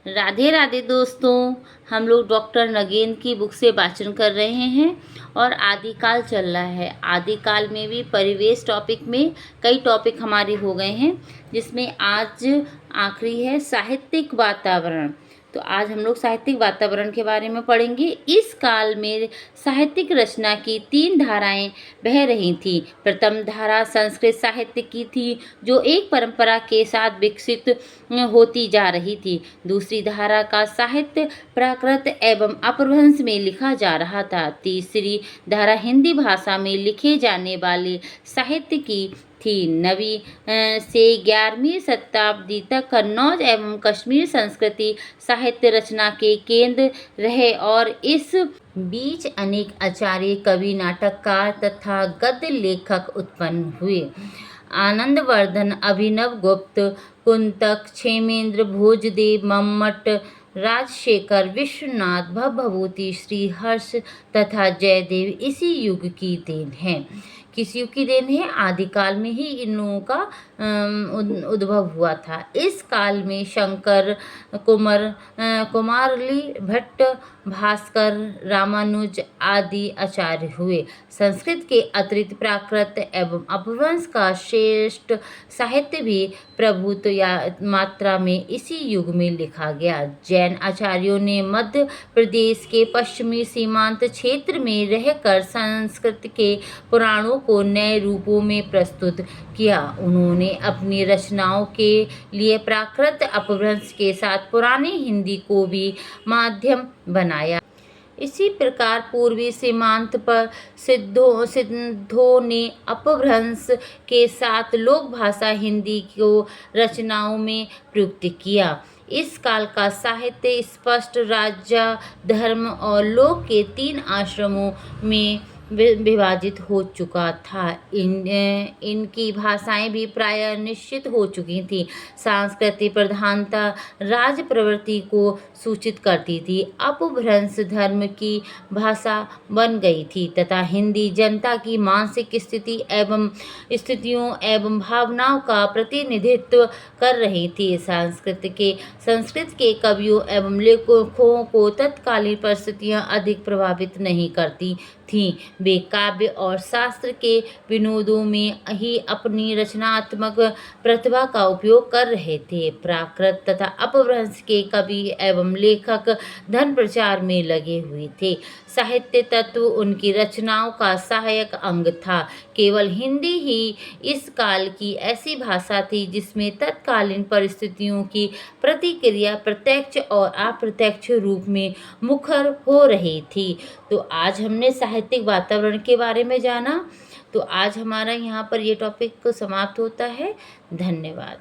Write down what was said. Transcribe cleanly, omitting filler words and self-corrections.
राधे राधे दोस्तों, हम लोग डॉक्टर नगेन की बुक से वाचन कर रहे हैं और आदिकाल चल रहा है। आदिकाल में भी परिवेश टॉपिक में कई टॉपिक हमारे हो गए हैं, जिसमें आज आखिरी है साहित्यिक वातावरण। तो आज हम लोग साहित्यिक वातावरण के बारे में पढ़ेंगे। इस काल में साहित्यिक रचना की 3 धाराएं बह रही थीं। प्रथम धारा संस्कृत साहित्य की थी, जो एक परंपरा के साथ विकसित होती जा रही थी। दूसरी धारा का साहित्य प्राकृत एवं अपभ्रंश में लिखा जा रहा था। तीसरी धारा हिंदी भाषा में लिखे जाने वाले साहित्य की थी। नवीं से 11वीं शताब्दी तक कन्नौज एवं कश्मीर संस्कृति साहित्य रचना के केंद्र रहे और इस बीच अनेक आचार्य, कवि, नाटककार तथा गद्य लेखक उत्पन्न हुए। आनंदवर्धन, अभिनव गुप्त, कुंतक, क्षेमेंद्र, भोजदेव, मम्मट, राजशेखर, विश्वनाथ, भवभूति, श्रीहर्ष तथा जयदेव इसी युग की देन है। किस युग की देन है? आदिकाल में ही इन लोगों का उद्भव हुआ था। इस काल में शंकर, कुमारली भट्ट, भास्कर, रामानुज आदि आचार्य हुए। संस्कृत के अतिरिक्त प्राकृत एवं अपभ्रंश का श्रेष्ठ साहित्य भी प्रभुत्व या मात्रा में इसी युग में लिखा गया। जैन आचार्यों ने मध्य प्रदेश के पश्चिमी सीमांत क्षेत्र में रहकर संस्कृत के पुराणों को नए रूपों में प्रस्तुत किया। उन्होंने अपनी रचनाओं के लिए प्राकृत अपभ्रंश के साथ पुरानी हिंदी को भी माध्यम बनाया। इसी प्रकार पूर्वी सीमांत पर सिद्धों ने अपभ्रंश के साथ लोक भाषा हिंदी को रचनाओं में प्रयुक्त किया। इस काल का साहित्य स्पष्ट राज्य, धर्म और लोक के 3 आश्रमों में विभाजित हो चुका था। इनकी भाषाएं भी प्रायः निश्चित हो चुकी थीं। सांस्कृतिक प्रधानता राज प्रवृत्ति को सूचित करती थी। अपभ्रंश धर्म की भाषा बन गई थी तथा हिंदी जनता की मानसिक स्थितियों एवं भावनाओं का प्रतिनिधित्व कर रही थी। संस्कृत के कवियों एवं लेखकों को तत्कालीन परिस्थितियां अधिक प्रभावित नहीं करती थीं। वे काव्य और शास्त्र के विनोदों में ही अपनी रचनात्मक प्रतिभा का उपयोग कर रहे थे। प्राकृत तथा अपभ्रंश के कवि एवं लेखक धन प्रचार में लगे हुए थे। साहित्य तत्व उनकी रचनाओं का सहायक अंग था। केवल हिंदी ही इस काल की ऐसी भाषा थी जिसमें तत्कालीन परिस्थितियों की प्रतिक्रिया प्रत्यक्ष और अप्रत्यक्ष रूप में मुखर हो रही थी। तो आज हमने साहित्यिक वातावरण के बारे में जाना। तो आज हमारा यहाँ पर ये टॉपिक समाप्त होता है। धन्यवाद।